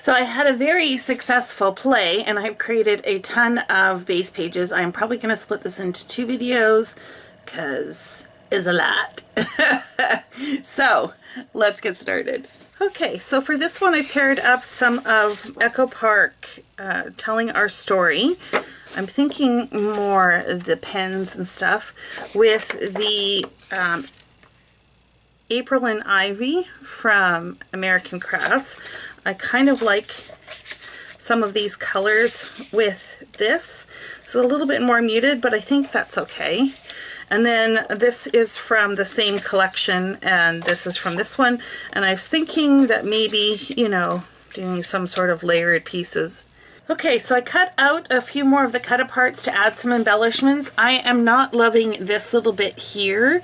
So I had a very successful play and I've created a ton of base pages. I'm probably going to split this into 2 videos because it's a lot. So let's get started. Okay, so for this one I paired up some of Echo Park Telling Our Story. I'm thinking more the pens and stuff with the April and Ivy from American Crafts. I kind of like some of these colors with this. It's a little bit more muted, but I think that's okay. And then this is from the same collection, and this is from this one. And I was thinking that maybe, you know, doing some sort of layered pieces. Okay, so I cut out a few more of the cut aparts to add some embellishments. I am not loving this little bit here.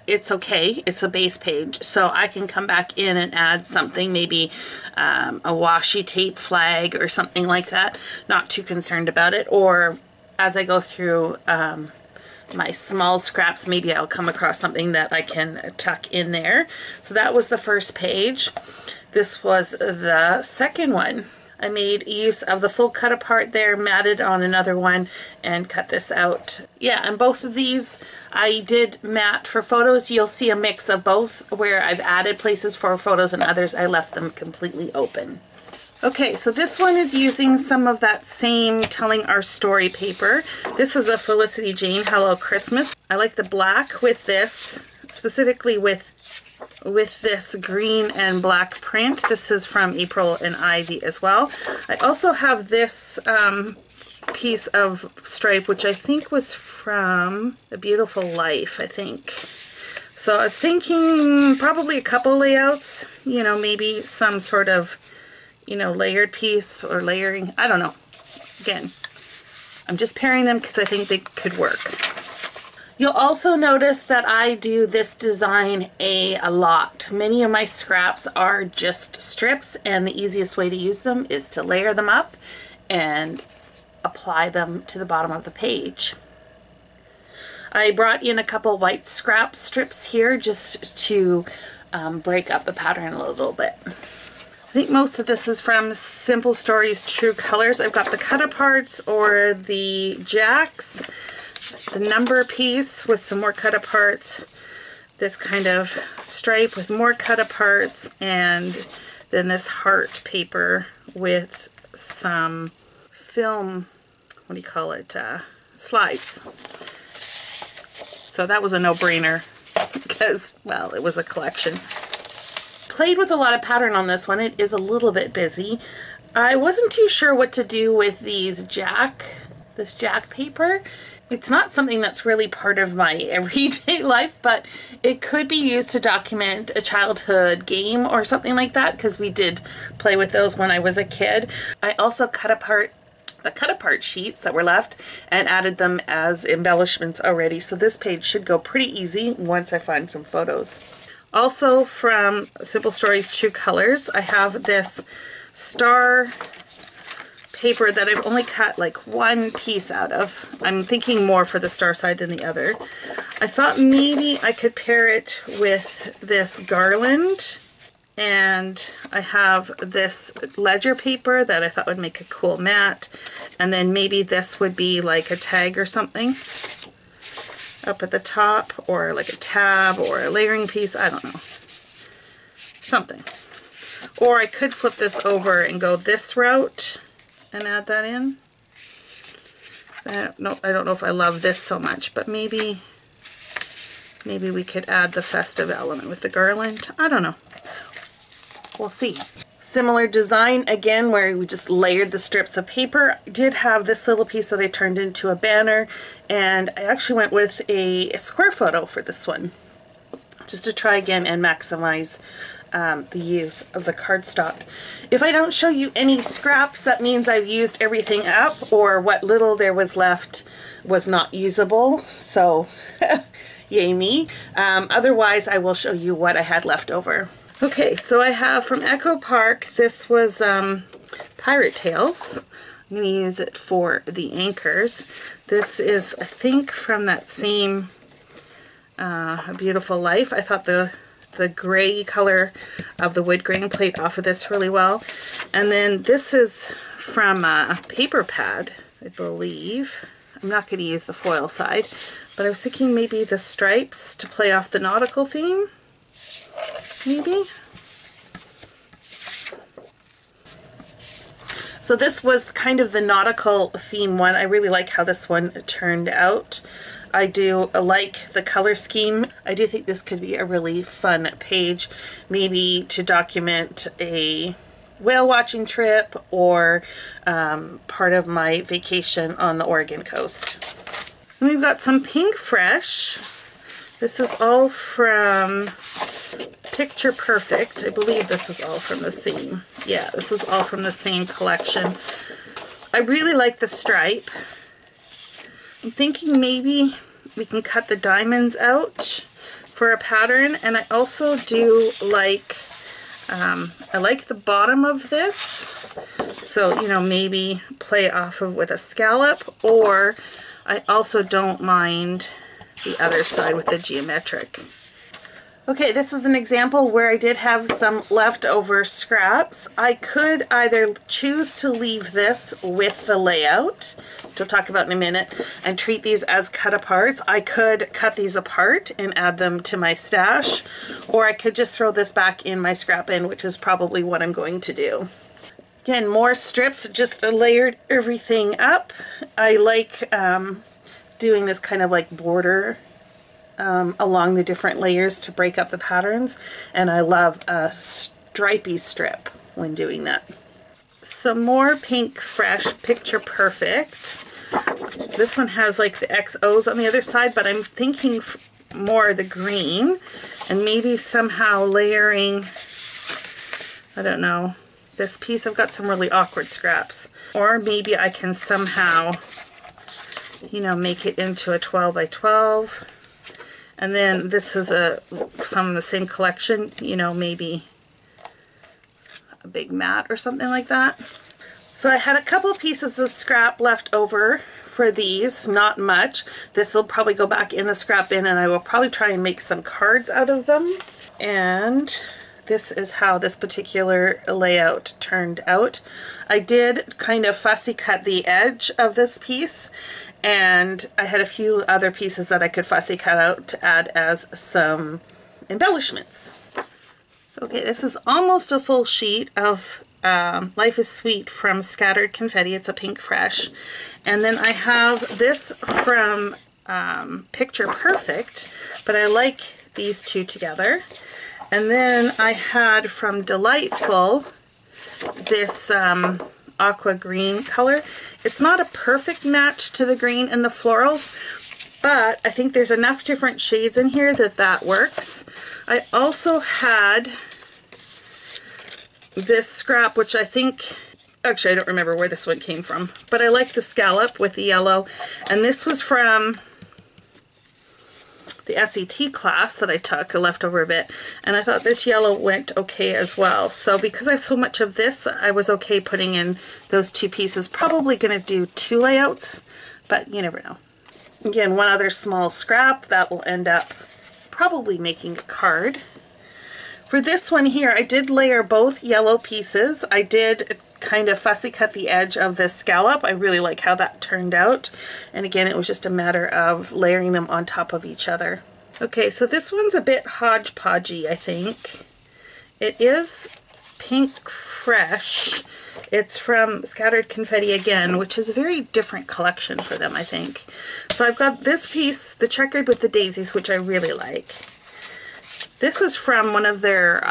It's okay, it's a base page, so I can come back in and add something, maybe a washi tape flag or something like that. Not too concerned about it. Or as I go through my small scraps, maybe I'll come across something that I can tuck in there. So that was the first page. This was the second one. I made use of the full cut apart there, matted on another one, and cut this out. Yeah, and both of these I did matte for photos. You'll see a mix of both where I've added places for photos and others I left them completely open. Okay, so this one is using some of that same Telling Our Story paper. This is a Felicity Jane Hello Christmas. I like the black with this, specifically with this green and black print. This is from April and Ivy as well. I also have this piece of stripe, which I think was from A Beautiful Life, I think. So I was thinking probably a couple layouts, you know, maybe some sort of, you know, layered piece or layering. I don't know. Again, I'm just pairing them because I think they could work. You'll also notice that I do this design a lot. Many of my scraps are just strips, and the easiest way to use them is to layer them up and apply them to the bottom of the page. I brought in a couple white scrap strips here just to break up the pattern a little bit. I think most of this is from Simple Stories True Colors. I've got the cut aparts or the jacks, the number piece with some more cut aparts, this kind of stripe with more cut aparts, and then this heart paper with some film, what do you call it, slides. So that was a no-brainer because, well, it was a collection. Played with a lot of pattern on this one. It is a little bit busy. I wasn't too sure what to do with this jack paper. It's not something that's really part of my everyday life, but it could be used to document a childhood game or something like that, because we did play with those when I was a kid. I also cut apart the cut apart sheets that were left and added them as embellishments already, so this page should go pretty easy once I find some photos. Also from Simple Stories True Colors, I have this star paper that I've only cut like one piece out of. I'm thinking more for the star side than the other. I thought maybe I could pair it with this garland, and I have this ledger paper that I thought would make a cool mat, and then maybe this would be like a tag or something up at the top, or like a tab or a layering piece, I don't know, something. Or I could flip this over and go this route and add that in. I don't know if I love this so much, but maybe we could add the festive element with the garland. I don't know. We'll see. Similar design again, where we just layered the strips of paper. I did have this little piece that I turned into a banner, and I actually went with a square photo for this one, just to try again and maximize the use of the cardstock. If I don't show you any scraps, that means I've used everything up, or what little there was left was not usable, so yay me. Otherwise I will show you what I had left over. Okay, so I have from Echo Park, this was Pirate Tales. I'm going to use it for the anchors. This is, I think, from that same A Beautiful Life. I thought the the gray color of the wood grain played off of this really well. And then this is from a paper pad, I believe. I'm not going to use the foil side, but I was thinking maybe the stripes to play off the nautical theme, maybe. So this was kind of the nautical theme one. I really like how this one turned out. I do like the color scheme. I do think this could be a really fun page, maybe to document a whale watching trip or part of my vacation on the Oregon coast. And we've got some Pink Fresh. This is all from Picture Perfect. I believe this is all from the same. Yeah, this is all from the same collection. I really like the stripe. I'm thinking maybe we can cut the diamonds out for a pattern, and I also do like, I like the bottom of this, so, you know, maybe play off of with a scallop, or I also don't mind the other side with the geometric. Okay, this is an example where I did have some leftover scraps. I could either choose to leave this with the layout, which we'll talk about in a minute, and treat these as cut aparts. I could cut these apart and add them to my stash, or I could just throw this back in my scrap bin, which is probably what I'm going to do. Again, more strips, just layered everything up. I like doing this kind of like border along the different layers to break up the patterns, and I love a stripy strip when doing that. Some more Pink Fresh Picture Perfect. This one has like the XOs on the other side, but I'm thinking more the green, and maybe somehow layering, I don't know, this piece. I've got some really awkward scraps, or maybe I can somehow, you know, make it into a 12 by 12. And then this is some of the same collection, you know, maybe a big mat or something like that. So I had a couple pieces of scrap left over for these, not much. This will probably go back in the scrap bin, and I will probably try and make some cards out of them. And this is how this particular layout turned out. I did kind of fussy cut the edge of this piece, and I had a few other pieces that I could fussy cut out to add as some embellishments. Okay, this is almost a full sheet of Life is Sweet from Scattered Confetti. It's a Pink Fresh. And then I have this from Picture Perfect, but I like these two together. And then I had from Delightful this aqua green color. It's not a perfect match to the green and the florals, but I think there's enough different shades in here that that works. I also had this scrap, which I think, actually I don't remember where this one came from, but I like the scallop with the yellow, and this was from the SET class that I took, I left over a bit, and I thought this yellow went okay as well. So because I have so much of this, I was okay putting in those two pieces. Probably going to do two layouts, but you never know. Again, one other small scrap that will end up probably making a card. For this one here, I did layer both yellow pieces. I did kind of fussy cut the edge of this scallop. I really like how that turned out. And again, it was just a matter of layering them on top of each other. Okay, so this one's a bit hodgepodgey, I think. It is Pink Fresh. It's from Scattered Confetti again, which is a very different collection for them, I think. So I've got this piece, the checkered with the daisies, which I really like. This is from one of their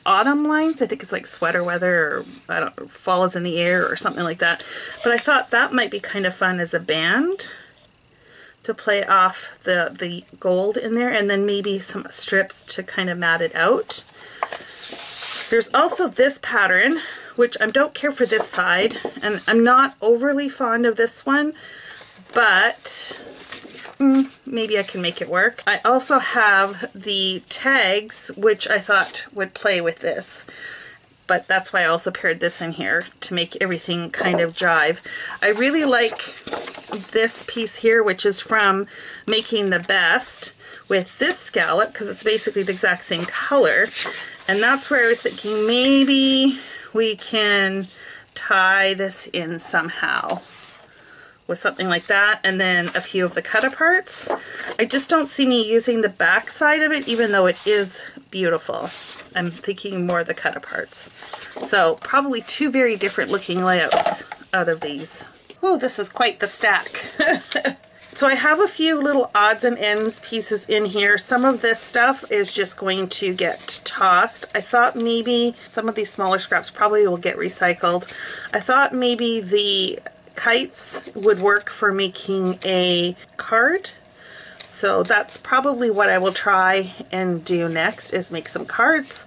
autumn lines. I think it's like Sweater Weather, or I don't know, Fall is in the Air or something like that. But I thought that might be kind of fun as a band to play off the gold in there, and then maybe some strips to kind of mat it out. There's also this pattern, which I don't care for this side, and I'm not overly fond of this one, but maybe I can make it work. I also have the tags, which I thought would play with this. but that's why I also paired this in here to make everything kind of jive. I really like this piece here, which is from Making the Best, with this scallop, because it's basically the exact same color. And that's where I was thinking maybe we can tie this in somehow with something like that, and then a few of the cut aparts. I just don't see me using the back side of it, even though it is beautiful. I'm thinking more the cut aparts. So probably two very different looking layouts out of these. Oh, this is quite the stack. So I have a few little odds and ends pieces in here. Some of this stuff is just going to get tossed. I thought maybe some of these smaller scraps probably will get recycled. I thought maybe the kites would work for making a card. So that's probably what I will try and do next, is make some cards.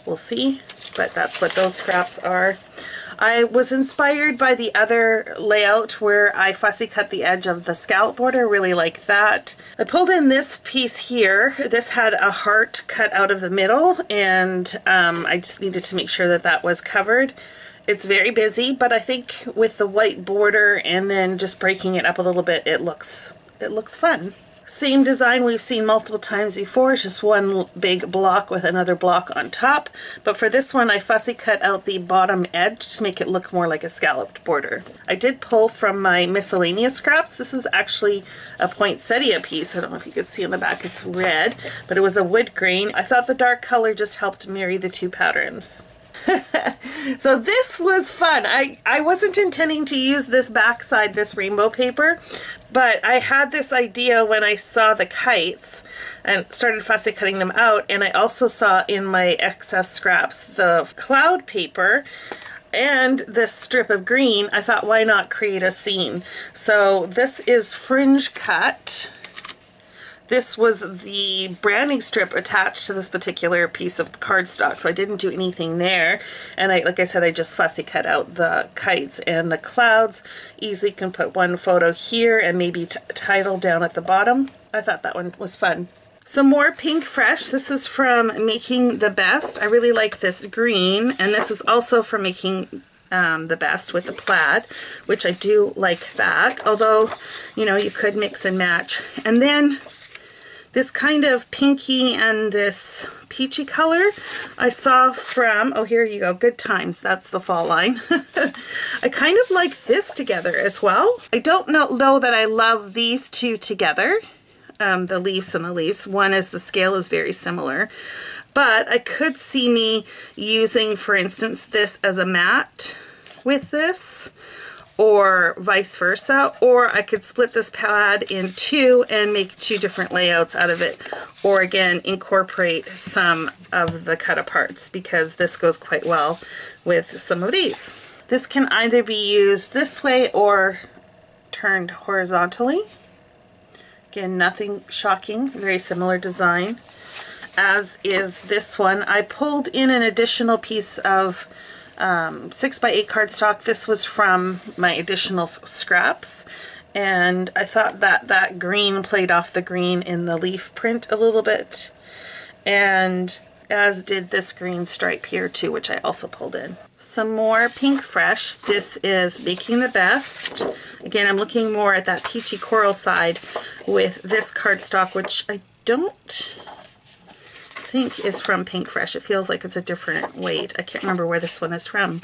We'll see, but that's what those scraps are. I was inspired by the other layout where I fussy cut the edge of the scallop border. Really like that. I pulled in this piece here. This had a heart cut out of the middle, and I just needed to make sure that that was covered. It's very busy, but I think with the white border and then just breaking it up a little bit, it looks fun. Same design we've seen multiple times before. It's just one big block with another block on top. But for this one, I fussy cut out the bottom edge to make it look more like a scalloped border. I did pull from my miscellaneous scraps. This is actually a poinsettia piece. I don't know if you can see in the back, it's red, but it was a wood grain. I thought the dark color just helped marry the two patterns. So this was fun. I wasn't intending to use this backside, this rainbow paper, but I had this idea when I saw the kites and started fussy cutting them out, and I also saw in my excess scraps the cloud paper and this strip of green. I thought, why not create a scene? So this is fringe cut. This was the branding strip attached to this particular piece of cardstock, so I didn't do anything there. And like I said, I just fussy cut out the kites and the clouds. Easily can put one photo here and maybe title down at the bottom. I thought that one was fun. Some more Pink Fresh. This is from Making the Best. I really like this green, and this is also from Making the Best with the plaid, which I do like that. Although, you know, you could mix and match. And then this kind of pinky and this peachy color I saw from, oh, here you go, Good Times. That's the fall line. I kind of like this together as well. I don't know that I love these two together, the leaves and the leaves. One is the scale is very similar, but I could see me using, for instance, this as a mat with this, or vice versa, or I could split this pad in two and make two different layouts out of it, or again incorporate some of the cut aparts, because this goes quite well with some of these. This can either be used this way or turned horizontally. Again, nothing shocking, very similar design, as is this one. I pulled in an additional piece of 6x8 cardstock. This was from my additional scraps, and I thought that that green played off the green in the leaf print a little bit, and as did this green stripe here too, which I also pulled in. Some more Pink Fresh. This is Making the Best. Again, I'm looking more at that peachy coral side with this cardstock, which I don't think is from Pink Fresh. It feels like it's a different weight. I can't remember where this one is from,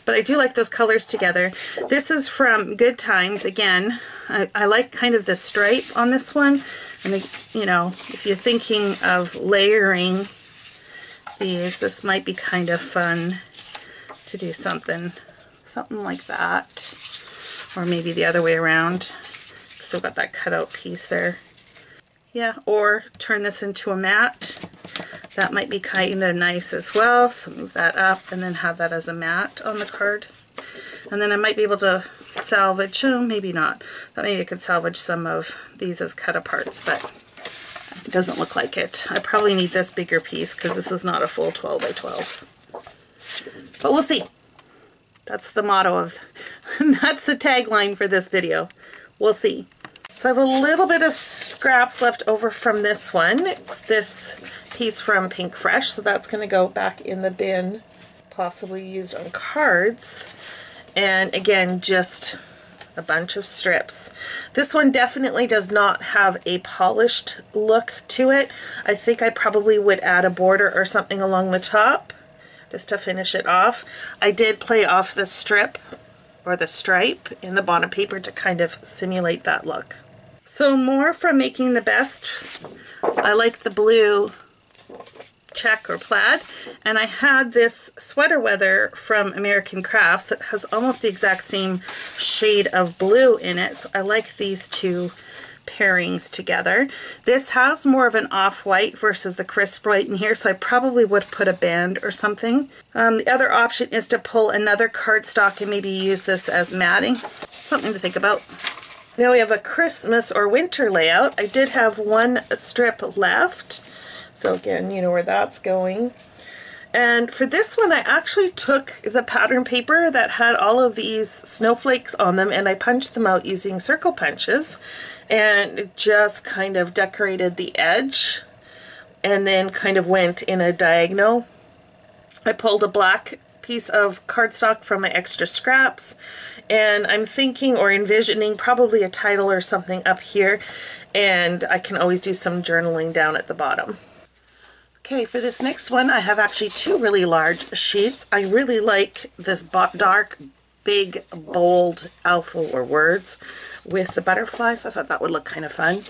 but I do like those colors together. This is from Good Times. Again, I like kind of the stripe on this one, and you know, if you're thinking of layering these, this might be kind of fun to do something like that, or maybe the other way around, because I've got that cutout piece there. Yeah, or turn this into a mat. That might be kind of nice as well. So move that up and then have that as a mat on the card. And then I might be able to salvage, oh, maybe not. But maybe I could salvage some of these as cut aparts, but it doesn't look like it. I probably need this bigger piece because this is not a full 12 by 12. But we'll see. That's the motto of, that's the tagline for this video. We'll see. So I have a little bit of scraps left over from this one. It's this piece from Pink Fresh, so that's going to go back in the bin possibly used on cards. And again, just a bunch of strips. This one definitely does not have a polished look to it. I think I probably would add a border or something along the top just to finish it off. I did play off the strip or the stripe in the bottom paper to kind of simulate that look. So more from Making the Best. I like the blue check or plaid, and I had this sweater weather from American Crafts that has almost the exact same shade of blue in it, so I like these two pairings together. This has more of an off-white versus the crisp white in here, so I probably would put a band or something. The other option is to pull another cardstock and maybe use this as matting. Something to think about. Now we have a Christmas or winter layout. I did have one strip left. So again, you know where that's going. And for this one, I actually took the pattern paper that had all of these snowflakes on them and I punched them out using circle punches and just kind of decorated the edge and then kind of went in a diagonal. I pulled a black piece of cardstock from my extra scraps, and I'm thinking or envisioning probably a title or something up here, and I can always do some journaling down at the bottom. Okay, for this next one, I have actually two really large sheets. I really like this dark, big, bold alpha or words with the butterflies. I thought that would look kind of fun.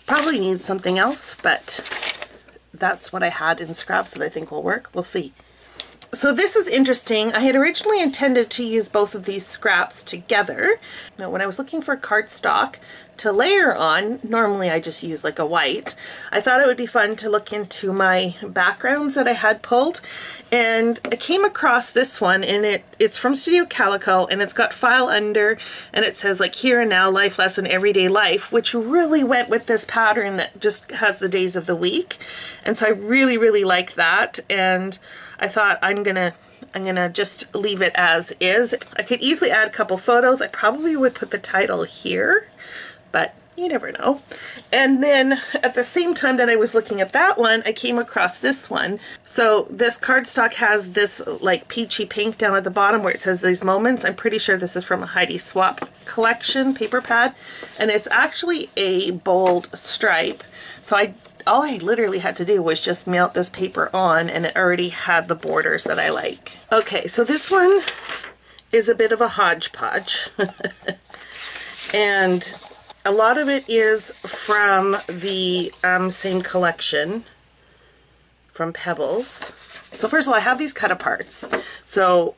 Probably need something else, but that's what I had in scraps that I think will work. We'll see. So this is interesting. I had originally intended to use both of these scraps together. Now, when I was looking for cardstock to layer on, normally I just use like a white. I thought it would be fun to look into my backgrounds that I had pulled, and I came across this one, and it's from Studio Calico, and it's got file under, and it says like here and now, life lesson, everyday life, which really went with this pattern that just has the days of the week. And so I really, really like that, and I thought I'm gonna just leave it as is. I could easily add a couple photos. I probably would put the title here, but you never know. And then at the same time that I was looking at that one, I came across this one. So this cardstock has this like peachy pink down at the bottom where it says these moments. I'm pretty sure this is from a Heidi Swap collection paper pad, and it's actually a bold stripe. So all I literally had to do was just melt this paper on, and it already had the borders that I like. Okay, so this one is a bit of a hodgepodge. And a lot of it is from the same collection from Pebbles. So first of all, I have these cut aparts. So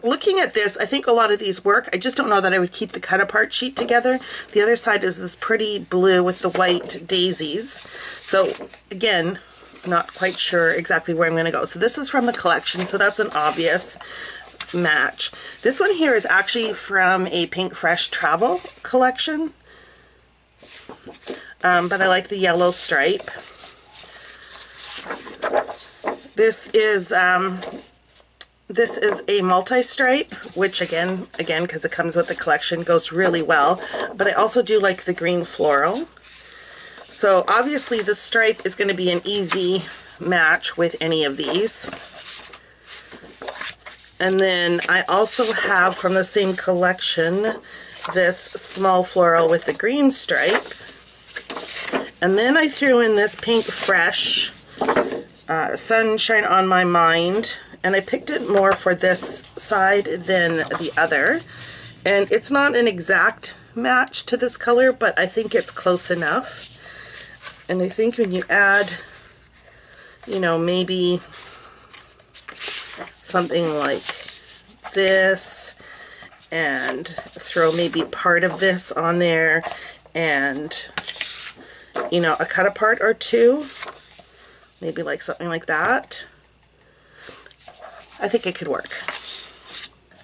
looking at this, I think a lot of these work. I just don't know that I would keep the cut apart sheet together. The other side is this pretty blue with the white daisies. So again, not quite sure exactly where I'm going to go. So this is from the collection, so that's an obvious match. This one here is actually from a Pink Fresh travel collection. But I like the yellow stripe. This is a multi-stripe, which again, because it comes with the collection, goes really well. But I also do like the green floral. So obviously the stripe is going to be an easy match with any of these. And then I also have from the same collection this small floral with the green stripe. And then I threw in this Pink Fresh Sunshine on My Mind, and I picked it more for this side than the other. And it's not an exact match to this color, but I think it's close enough. And I think when you add, you know, maybe something like this, and throw maybe part of this on there, and you know, a cut apart or two, maybe like something like that, I think it could work.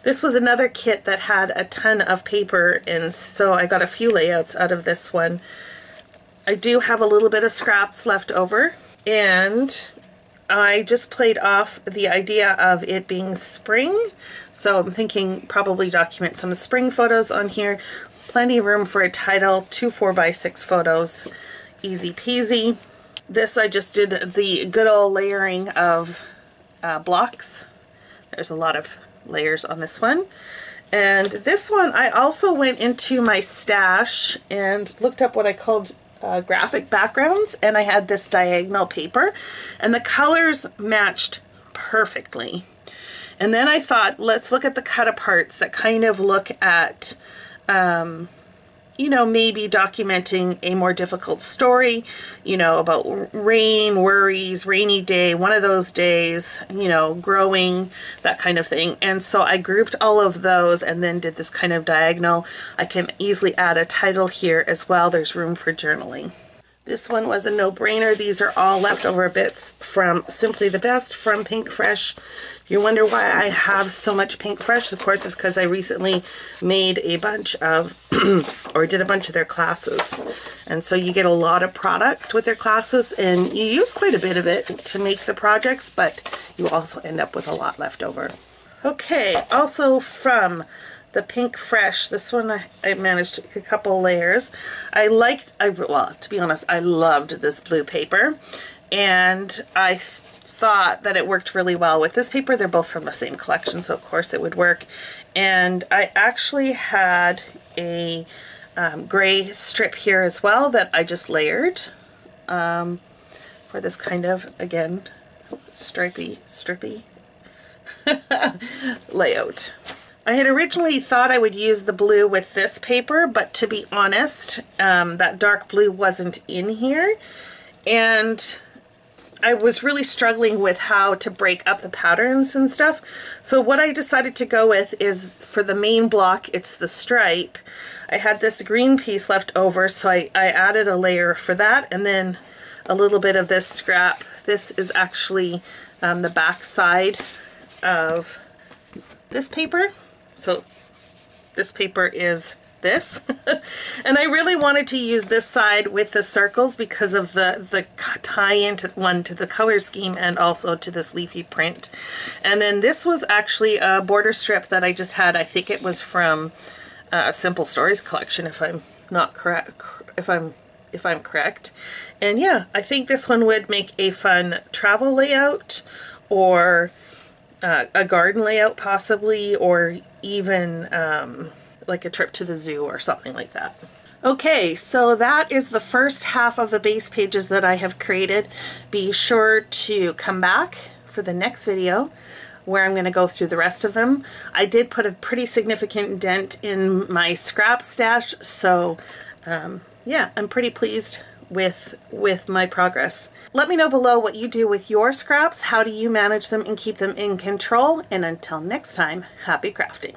This was another kit that had a ton of paper, and so I got a few layouts out of this one. I do have a little bit of scraps left over, and I just played off the idea of it being spring, so I'm thinking probably document some spring photos on here. Plenty of room for a title, 2 4x6 photos, easy peasy. This I just did the good old layering of blocks. There's a lot of layers on this one. And this one, I also went into my stash and looked up what I called graphic backgrounds, and I had this diagonal paper, and the colors matched perfectly. And then I thought, let's look at the cut aparts that kind of look at, you know, maybe documenting a more difficult story, you know, about rain, worries, rainy day, one of those days, you know, growing, that kind of thing. And so I grouped all of those and then did this kind of diagonal. I can easily add a title here as well. There's room for journaling. This one was a no-brainer. These are all leftover bits from Simply the Best from Pink Fresh. If you wonder why I have so much Pink Fresh, of course it's because I recently made a bunch of, or did a bunch of their classes. And so you get a lot of product with their classes, and you use quite a bit of it to make the projects, but you also end up with a lot left over. Okay, also from the Pink Fresh, this one I managed to make a couple layers. Well, to be honest, I loved this blue paper, and I thought that it worked really well with this paper. They're both from the same collection, so of course it would work. And I actually had a gray strip here as well that I just layered for this kind of, again, strippy layout. I had originally thought I would use the blue with this paper, but to be honest, that dark blue wasn't in here, and I was really struggling with how to break up the patterns and stuff. So what I decided to go with is, for the main block, it's the stripe. I had this green piece left over, so I added a layer for that, and then a little bit of this scrap. This is actually the back side of this paper. So this paper is this. And I really wanted to use this side with the circles because of the tie-in to the color scheme and also to this leafy print. And then this was actually a border strip that I just had. I think it was from a Simple Stories collection, if I'm not correct, if I'm correct. And yeah, I think this one would make a fun travel layout, or a garden layout possibly, or even like a trip to the zoo or something like that. Okay, so that is the first half of the base pages that I have created. Be sure to come back for the next video where I'm going to go through the rest of them. I did put a pretty significant dent in my scrap stash, so yeah, I'm pretty pleased with my progress. Let me know below what you do with your scraps. How do you manage them and keep them in control? And until next time, happy crafting.